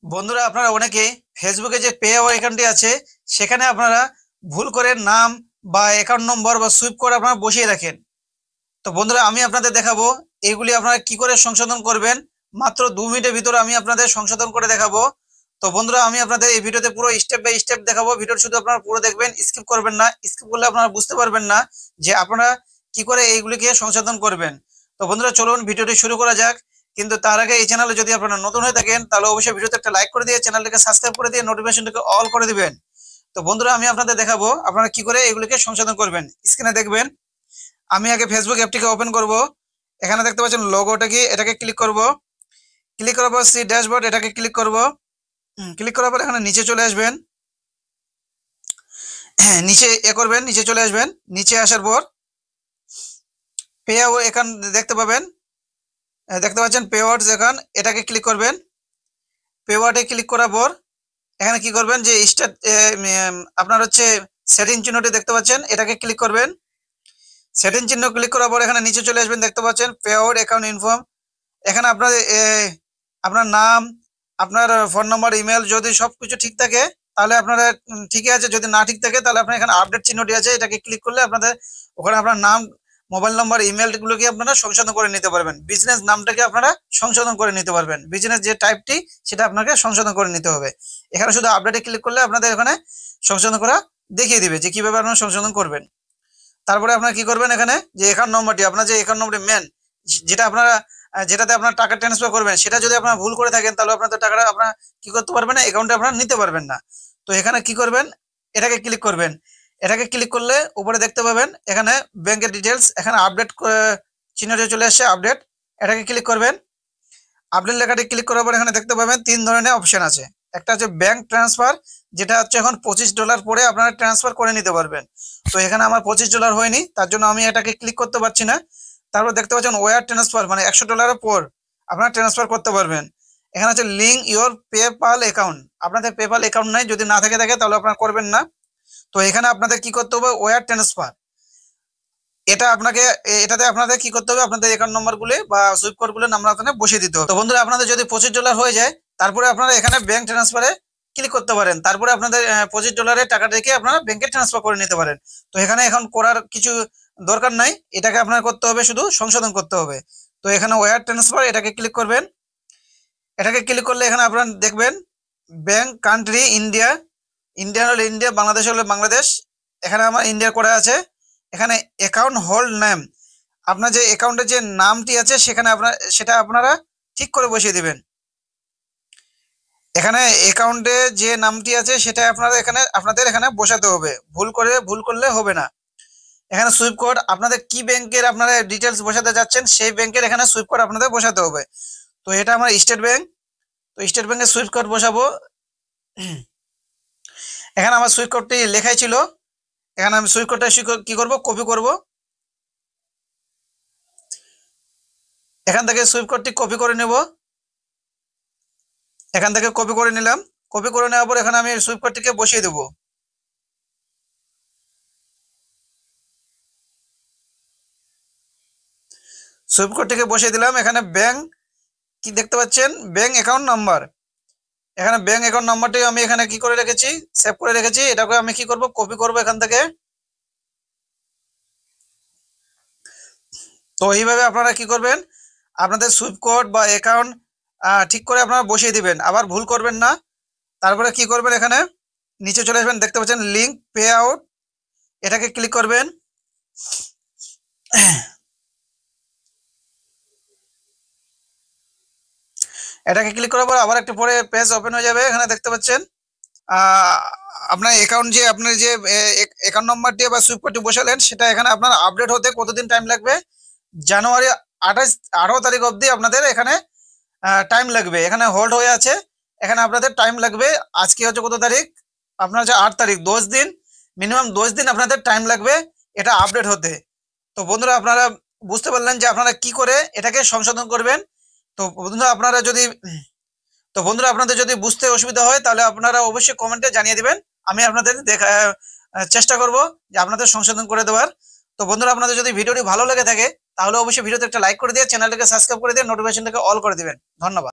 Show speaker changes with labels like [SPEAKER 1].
[SPEAKER 1] বন্ধুরা আপনারা অনেকেই ফেসবুকে যে পে আইকনটি আছে সেখানে আপনারা ভুল করে নাম বা অ্যাকাউন্ট নম্বর বা সুইপ কোড আপনারা বসিয়ে রাখেন। তো বন্ধুরা আমি আপনাদের দেখাবো এগুলি আপনারা কি করে সংশোধন করবেন। মাত্র 2 মিনিটের ভিতরে আমি আপনাদের সংশোধন করে দেখাবো। তো বন্ধুরা আমি আপনাদের এই ভিডিওতে পুরো স্টেপ বাই স্টেপ দেখাবো। ভিডিওটা শুধু আপনারা পুরো দেখবেন, স্কিপ করবেন না। স্কিপ করলে আপনারা বুঝতে পারবেন না যে আপনারা কি করে এইগুলিকে সংশোধন করবেন। তো বন্ধুরা চলুন ভিডিওটি শুরু করা যাক। কিন্তু তার আগে এই চ্যানেলে যদি আপনারা নতুন হয়ে থাকেন তাহলে অবশ্যই ভিডিওতে একটা লাইক করে দিয়ে চ্যানেলটিকে সাবস্ক্রাইব করে দিয়ে নোটিফিকেশনটাকে অল করে দিবেন। তো বন্ধুরা আমি আপনাদের দেখাবো আপনারা কি করে এগুলিকে সংশোধন করবেন। স্ক্রিনে দেখবেন। আমি আগে ফেসবুক অ্যাপটিকে ওপেন করব। এখানে দেখতে পাচ্ছেন লোগোটা কি, এটাকে ক্লিক করব। ক্লিক করার পর সি ড্যাশবোর্ড এটাকে ক্লিক করব। ক্লিক করার পর এখানে নিচে চলে আসবেন। নিচে করবেন, নিচে চলে আসবেন। নিচে আসার পর পে অ্যাকাউন্ট দেখতে পাবেন। দেখতে পাচ্ছেন পে ওয়ার্ডস অ্যাকাউন্ট, এটাকে ক্লিক করবেন। পে ওয়ার্ডে ক্লিক করার পর এখানে কি করবেন যে স্টার্ট আপনার হচ্ছে সেটিং চিহ্নটি দেখতে পাচ্ছেন, এটাকে ক্লিক করবেন। সেটিং চিহ্ন ক্লিক করার পর এখানে নিচে চলে আসবেন। দেখতে পাচ্ছেন পে আউট অ্যাকাউন্ট ইনফর্ম। এখানে আপনার নাম, আপনার ফোন নম্বর, ইমেল যদি সব কিছু ঠিক থাকে তাহলে আপনারা ঠিকই আছে। যদি না ঠিক থাকে তাহলে আপনার এখানে আপডেট চিহ্নটি আছে, এটাকে ক্লিক করলে আপনাদের ওখানে আপনার নাম, মোবাইল নম্বর, ইমেলগুলোকে আপনারা সংশোধন করে নিতে পারবেন। বিজনেস নামটাকে আপনারা সংশোধন করে নিতে পারবেন। বিজনেস যে টাইপটি সেটা আপনাকে সংশোধন করে নিতে হবে। এখানে শুধু আপডেটে ক্লিক করলে আপনাদের এখানে সংশোধন করা দেখিয়ে দিবে যে কিভাবে আপনারা সংশোধন করবেন। তারপরে আপনারা কি করবেন, এখানে যে অ্যাকাউন্ট নম্বরটি, আপনার যে অ্যাকাউন্ট নম্বরটি মেন, যেটা আপনারা যেটাতে আপনার টাকা ট্রান্সফার করবেন, সেটা যদি আপনারা ভুল করে থাকেন তাহলে আপনাদের টাকাটা আপনারা কি করতে পারবেন না, অ্যাকাউন্টে আপনারা নিতে পারবেন না। তো এখানে কি করবেন, এটাকে ক্লিক করবেন। এটাকে ক্লিক করলে উপরে দেখতে পাবেন এখানে ব্যাংকের ডিটেলস, এখানে আপডেট চিহ্নটি চলে আসছে, আপডেট, এটাকে ক্লিক করবেন। আপডেট লেখাটি ক্লিক করার পর এখানে দেখতে পাবেন 3 ধরনের অপশন আছে। একটা হচ্ছে ব্যাংক ট্রান্সফার, যেটা হচ্ছে এখন $25 পরে আপনারা ট্রান্সফার করে নিতে পারবেন। তো এখানে আমার $25 হয়নি, তার জন্য আমি এটাকে ক্লিক করতে পারছি না। তারপর দেখতে পাচ্ছেন ওয়ার ট্রান্সফার, মানে $100 পর আপনারা ট্রান্সফার করতে পারবেন। এখানে হচ্ছে লিঙ্ক ইওর পেপাল অ্যাকাউন্ট, আপনাদের পেপাল অ্যাকাউন্ট নাই, যদি না থাকে তাহলে আপনারা করবেন না। তো এখানে আপনাদের কি করতে হবে, ওয়ার ট্রান্সফার, এটা আপনাকে এটাতে আপনাদের কি করতে হবে, আপনাদের অ্যাকাউন্ট নম্বরগুলো বা সুইপ কোডগুলো আমরা এখানে বসিয়ে দিতে হবে। তো বন্ধুরা আপনাদের যদি $25 হয়ে যায় তারপরে আপনারা এখানে ব্যাংক ট্রান্সফারে ক্লিক করতে পারেন। তারপরে আপনাদের $25 টাকা রেখে আপনারা ব্যাংকে ট্রান্সফার করে নিতে পারেন। তো এখানে এখন করার কিছু দরকার নাই, এটাকে আপনার করতে হবে, শুধু সংশোধন করতে হবে। তো এখানে ওয়ার ট্রান্সফার, এটাকে ক্লিক করবেন। এটাকে ক্লিক করলে এখানে আপনারা দেখবেন ব্যাংক কান্ট্রি ইন্ডিয়া, ইন্ডিয়া হলে ইন্ডিয়া, বাংলাদেশ হলে বাংলাদেশ। এখানে আমার ইন্ডিয়া করা আছে। এখানে অ্যাকাউন্ট হোল্ড নেম, আপনার যে অ্যাকাউন্টের যে নামটি আছে সেখানে সেটা আপনারা ঠিক করে বসিয়ে দিবেন। এখানে অ্যাকাউন্টে যে নামটি আছে সেটা আপনাদের এখানে বসাতে হবে, ভুল করলে হবে না। এখানে সুইপ কোড, আপনাদের কি ব্যাংকের আপনারা ডিটেলস বসাতে যাচ্ছেন সেই ব্যাংকের এখানে সুইপ কোড আপনাদের বসাতে হবে। তো এটা আমার স্টেট ব্যাংক, তো স্টেট ব্যাংকের সুইপ কোড বসাবো। এখানে আমার সুইপ কোডটি লেখাই ছিল, এখানে আমি সুইপ কোডটা কি করব, কপি করব। এখান থেকে সুইপ কোডটি কপি করে নেব। এখান থেকে কপি করে নিলাম। কপি করে নেওয়ার পর এখানে আমি সুইপ কোডটিকে বসিয়ে দেব। সুইপ কোডটিকে বসিয়ে দিলাম। এখানে ব্যাংক কি দেখতে পাচ্ছেন, ব্যাংক অ্যাকাউন্ট নাম্বার, এখানে ব্যাংক অ্যাকাউন্ট নাম্বারটি আমি এখানে কি করে রেখেছি, সেভ করে রেখেছি। এটাকে আমি কি করব, কপি করব এখান থেকে। তো এইভাবে আপনারা কি করবেন, আপনাদের সুইপ কোড বা অ্যাকাউন্ট ঠিক করে আপনারা বসিয়ে দিবেন, আবার ভুল করবেন না। তারপরে কি করবেন, এখানে নিচে চলে আসবেন। দেখতে পাচ্ছেন লিঙ্ক পে আউট, এটাকে ক্লিক করবেন। এটাকে ক্লিক করার পর আবার একটু পরে পেজ ওপেন হয়ে যাবে। এখানে দেখতে পাচ্ছেন আপনার আপনার যে অ্যাকাউন্ট নাম্বারটি বা সুইপ কোডটি বসালেন সেটা এখানে আপনার আপডেট হতে কতদিন টাইম লাগবে, জানুয়ারি 18 তারিখ অবধি আপনাদের এখানে টাইম লাগবে। এখানে হোল্ড হয়ে আছে, এখানে আপনাদের টাইম লাগবে। আজকে হচ্ছে কত তারিখ, আপনার হচ্ছে 8 তারিখ, 10 দিন, মিনিমাম 10 দিন আপনাদের টাইম লাগবে এটা আপডেট হতে। তো বন্ধুরা আপনারা বুঝতে পারলেন যে আপনারা কি করে এটাকে সংশোধন করবেন। তো বন্ধুরা আপনাদের যদি বুঝতে অসুবিধা হয় তাহলে আপনারা অবশ্যই কমেন্টে জানিয়ে দিবেন, আমি আপনাদের চেষ্টা করব যে আপনাদের সংশোধন করে দেওয়ার। তো বন্ধুরা আপনাদের যদি ভিডিওটি ভালো লেগে থাকে তাহলে অবশ্যই ভিডিওতে একটা লাইক করে দিয়ে চ্যানেলটাকে সাবস্ক্রাইব করে দিয়ে নোটিফিকেশনটাকে অল করে দিবেন। ধন্যবাদ।